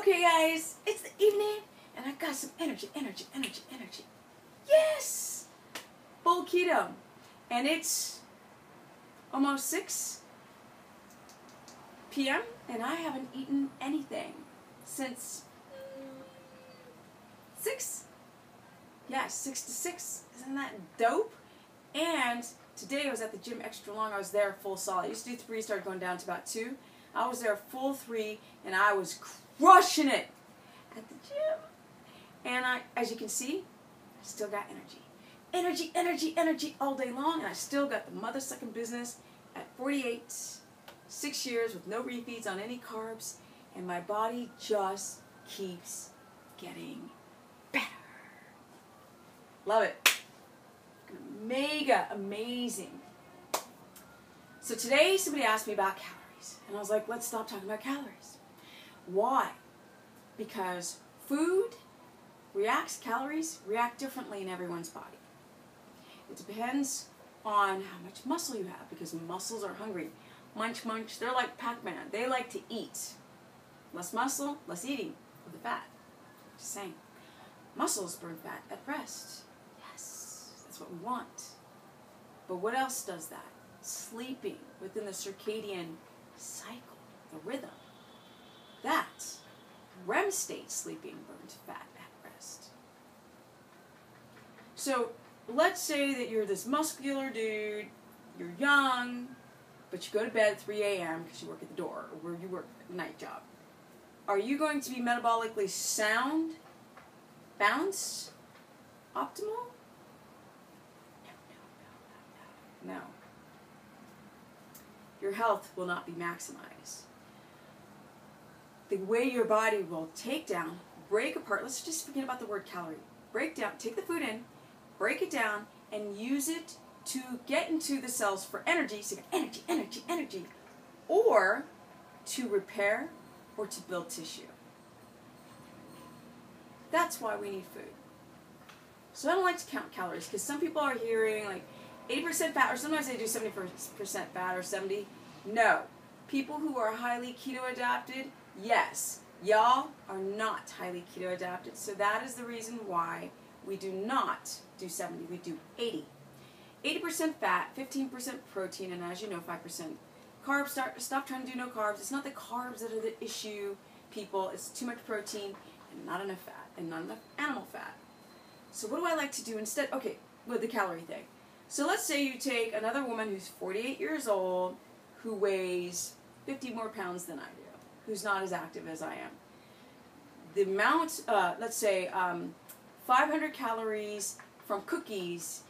Okay guys, it's the evening and I got some energy. Yes! Full keto. And it's almost 6 p.m. and I haven't eaten anything since 6. Yeah, 6 to 6. Isn't that dope? And today I was at the gym extra long. I was there full solid. I used to do 3, started going down to about 2. I was there full 3 and I was crushing it at the gym. And as you can see, I still got energy. Energy all day long, and I still got the mother-sucking business at 48, 6 years with no refeeds on any carbs, and my body just keeps getting better. Love it. Mega amazing. So today somebody asked me about calories, and I was like, let's stop talking about calories. Why? Because calories react differently in everyone's body. It depends on how much muscle you have, because muscles are hungry. Munch, munch, they're like Pac-Man. They like to eat. Less muscle, less eating of the fat. Just saying. Muscles burn fat at rest. Yes, that's what we want. But what else does that? Sleeping within the circadian cycle, the rhythm. That REM state sleeping burns fat at rest. So let's say that you're this muscular dude, you're young, but you go to bed at 3 a.m. because you work at the door or where you work a night job. Are you going to be metabolically sound, balanced, optimal? No. Your health will not be maximized. The way your body will take down, break apart, let's just forget about the word calorie. Break down, take the food in, break it down, and use it to get into the cells for energy, so you got energy, or to repair or to build tissue. That's why we need food. So I don't like to count calories, because some people are hearing like 80% fat, or sometimes they do 70% fat or 70. No. People who are highly keto adapted, yes. Y'all are not highly keto adapted, so that is the reason why we do not do 70, we do 80. 80% fat, 15% protein, and as you know, 5% carbs. Stop trying to do no carbs. It's not the carbs that are the issue, people. It's too much protein and not enough fat, and not enough animal fat. So what do I like to do instead? Okay, with the calorie thing. So let's say you take another woman who's 48 years old, who weighs 50 more pounds than I do, who's not as active as I am. The amount, let's say 500 calories from cookies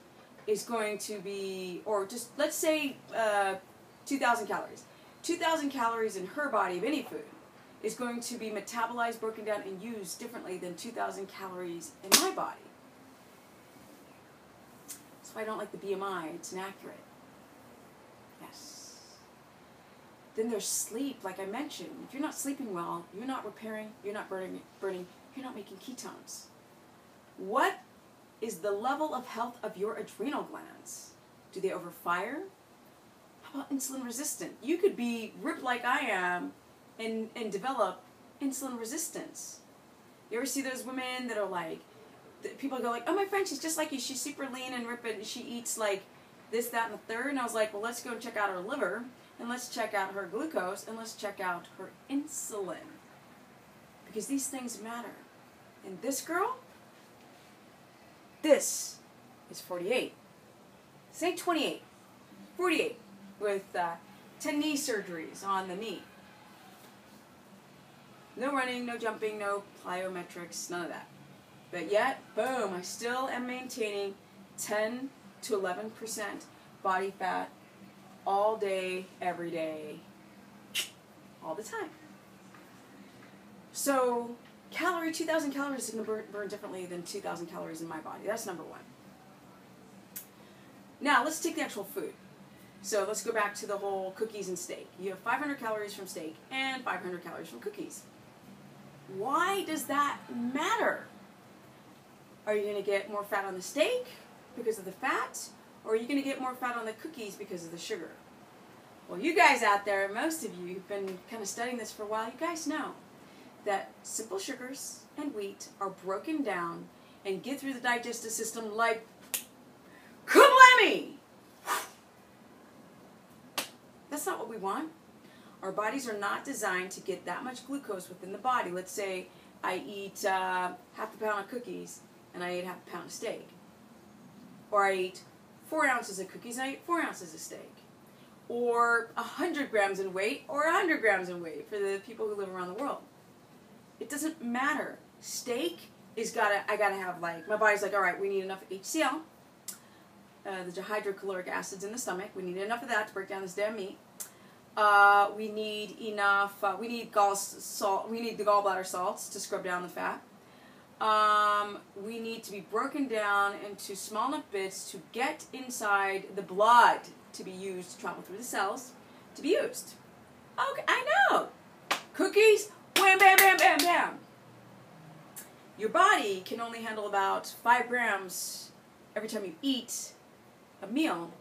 is going to be, or just let's say 2,000 calories. 2,000 calories in her body of any food is going to be metabolized, broken down, and used differently than 2,000 calories in my body. That's why I don't like the BMI. It's inaccurate. Yes. Then there's sleep, like I mentioned. If you're not sleeping well, you're not repairing, you're not burning, you're not making ketones. What is the level of health of your adrenal glands? Do they overfire? How about insulin resistant? You could be ripped like I am and develop insulin resistance. You ever see those women that are like, people go like, oh, my friend, she's just like you. She's super lean and ripped, and she eats like this, that, and the third. And I was like, well, let's go and check out her liver, and let's check out her glucose, and let's check out her insulin. Because these things matter. And this girl, this is 48. This ain't 28. 48 with 10 knee surgeries on the knee. No running, no jumping, no plyometrics, none of that. But yet, boom, I still am maintaining 10 to 11% body fat all day, every day, all the time. So 2,000 calories is going to burn differently than 2,000 calories in my body. That's number one. Now, let's take the actual food. So let's go back to the whole cookies and steak. You have 500 calories from steak and 500 calories from cookies. Why does that matter? Are you going to get more fat on the steak because of the fat? Or are you going to get more fat on the cookies because of the sugar? Well, you guys out there, most of you who've been kind of studying this for a while, you guys know that simple sugars and wheat are broken down and get through the digestive system like kablami. That's not what we want. Our bodies are not designed to get that much glucose within the body. Let's say I eat half a pound of cookies and I eat half a pound of steak. Or I eat 4 ounces of cookies and I eat 4 ounces of steak. Or 100 grams in weight or 100 grams in weight for the people who live around the world. It doesn't matter. Steak is I gotta have, like, my body's like, all right, we need enough HCl, the hydrochloric acids in the stomach. We need enough of that to break down this damn meat. We need enough, we need the gallbladder salts to scrub down the fat. We need to be broken down into small enough bits to get inside the blood to be used to travel through the cells to be used. Okay, I know. Cookies, wham, bam, bam, bam, bam. Your body can only handle about 5 grams every time you eat a meal.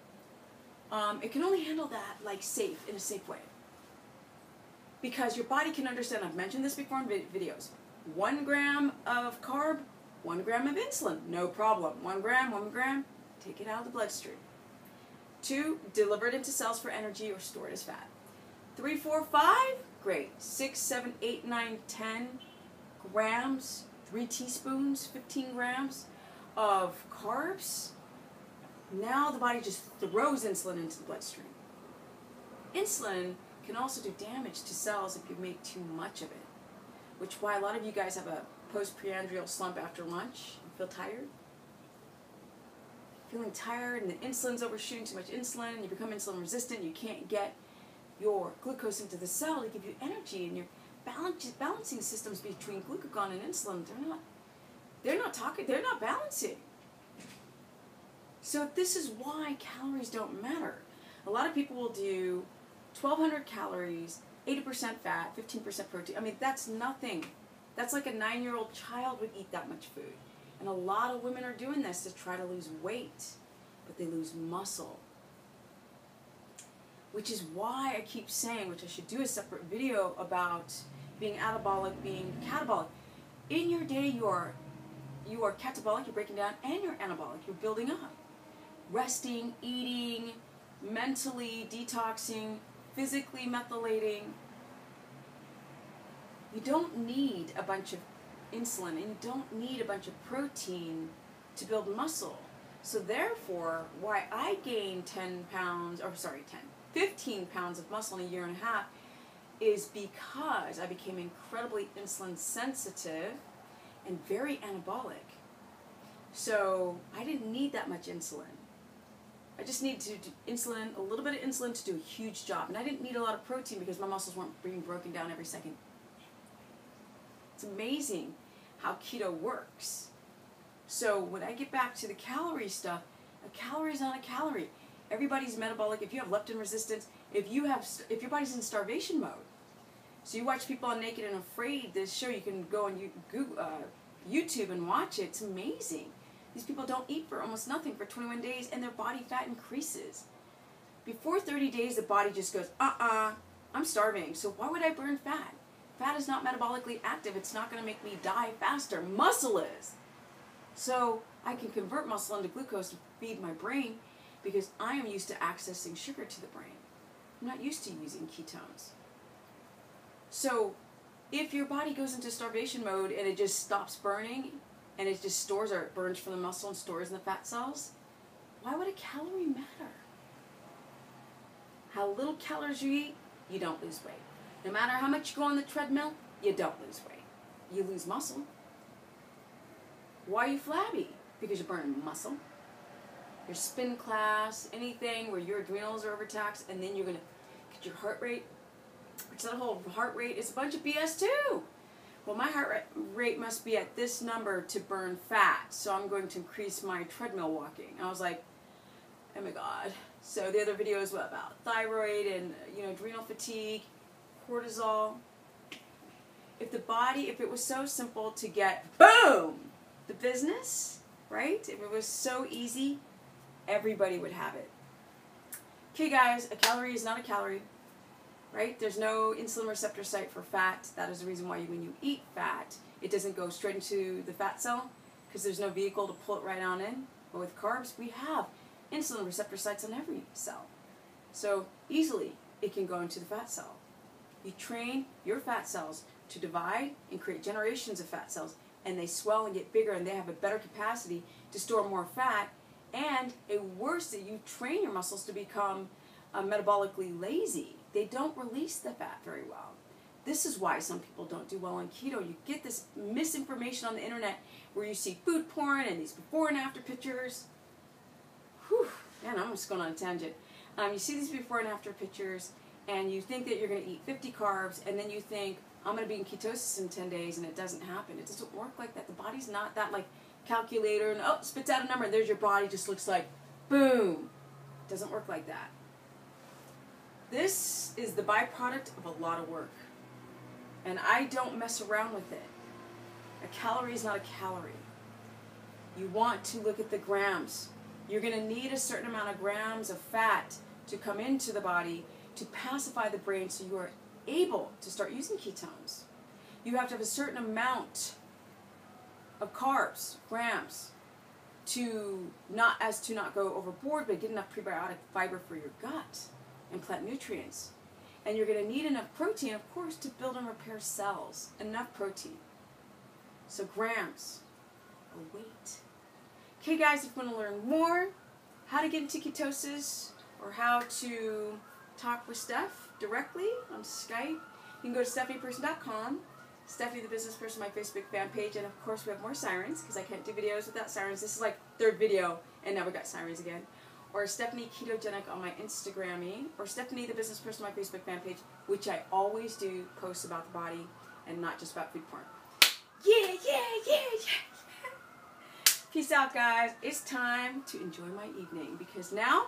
It can only handle that like in a safe way. Because your body can understand, I've mentioned this before in videos, 1 gram of carb, 1 gram of insulin, no problem. 1 gram, take it out of the bloodstream. 2, deliver it into cells for energy or store it as fat. 3, 4, 5, great. 6, 7, 8, 9, 10 grams, 3 teaspoons, 15 grams of carbs. Now the body just throws insulin into the bloodstream. Insulin can also do damage to cells if you make too much of it, which is why a lot of you guys have a postprandial slump after lunch. You feel tired? Feeling tired, and the insulin's overshooting too much insulin, and you become insulin resistant. You can't get your glucose into the cell to give you energy, and your balancing systems between glucagon and insulin, they're not balancing. So this is why calories don't matter. A lot of people will do 1,200 calories, 80% fat, 15% protein. I mean, that's nothing. That's like a 9-year-old child would eat that much food. And a lot of women are doing this to try to lose weight, but they lose muscle. Which is why I keep saying, which I should do a separate video about being anabolic, being catabolic. In your day, you are catabolic, you're breaking down, and you're anabolic, you're building up. Resting, eating, mentally detoxing, physically methylating. You don't need a bunch of insulin, and you don't need a bunch of protein to build muscle. So therefore, why I gained 15 pounds of muscle in a year and a half is because I became incredibly insulin sensitive and very anabolic. So I didn't need that much insulin. I just needed to do insulin, a little bit of insulin to do a huge job. And I didn't need a lot of protein because my muscles weren't being broken down every second. It's amazing how keto works. So when I get back to the calorie stuff, a calorie is not a calorie. Everybody's metabolic. If you have leptin resistance, if your body's in starvation mode. So you watch people on Naked and Afraid, this show, you can go on YouTube and watch it. It's amazing. These people don't eat for almost nothing for 21 days, and their body fat increases. Before 30 days, the body just goes, I'm starving, so why would I burn fat? Fat is not metabolically active. It's not going to make me die faster. Muscle is. So I can convert muscle into glucose to feed my brain because I am used to accessing sugar to the brain. I'm not used to using ketones. So if your body goes into starvation mode and it just stops burning and it just stores or it burns from the muscle and stores in the fat cells, why would a calorie matter? How little calories you eat, you don't lose weight. No matter how much you go on the treadmill, you don't lose weight. You lose muscle. Why are you flabby? Because you're burning muscle. Your spin class, anything where your adrenals are overtaxed, and then you're going to get your heart rate. Which that whole heart rate is a bunch of BS too. Well, my heart rate must be at this number to burn fat, so I'm going to increase my treadmill walking. And I was like, oh my God. So the other videos were about thyroid and adrenal fatigue, cortisol. If it was so simple to get, boom, the business, right? If it was so easy, everybody would have it. Okay, guys, a calorie is not a calorie. right? There's no insulin receptor site for fat. That is the reason why when you eat fat, it doesn't go straight into the fat cell because there's no vehicle to pull it right on in. But with carbs, we have insulin receptor sites on every cell. So easily it can go into the fat cell. You train your fat cells to divide and create generations of fat cells, and they swell and get bigger, and they have a better capacity to store more fat, and worse, that you train your muscles to become metabolically lazy. They don't release the fat very well. This is why some people don't do well on keto. You get this misinformation on the internet where you see food porn and these before and after pictures. Whew, man, I'm just going on a tangent. You see these before and after pictures, and you think that you're going to eat 50 carbs, and then you think, I'm going to be in ketosis in 10 days, and it doesn't happen. It doesn't work like that. The body's not that, like, calculator, and spits out a number, and there's your body, just looks like, boom. It doesn't work like that. This is the byproduct of a lot of work, and I don't mess around with it. A calorie is not a calorie. You want to look at the grams. You're going to need a certain amount of grams of fat to come into the body to pacify the brain so you are able to start using ketones. You have to have a certain amount of carbs, grams, to not go overboard, but get enough prebiotic fiber for your gut and plant nutrients. And you're going to need enough protein, of course, to build and repair cells. Enough protein. So grams or weight. Okay, guys, if you want to learn more how to get into ketosis or how to talk with Steph directly on Skype, you can go to stephanieperson.com, Stephanie the Business Person, my Facebook fan page, and of course we have more sirens because I can't do videos without sirens. This is like third video, and now we got sirens again. Or Stephanie Ketogenic on my Instagram, or Stephanie the Business Person on my Facebook fan page, which I always do posts about the body and not just about food porn. Yeah, yeah, yeah, yeah. Peace out, guys. It's time to enjoy my evening because now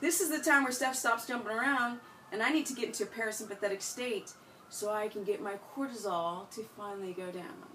this is the time where Steph stops jumping around, and I need to get into a parasympathetic state so I can get my cortisol to finally go down.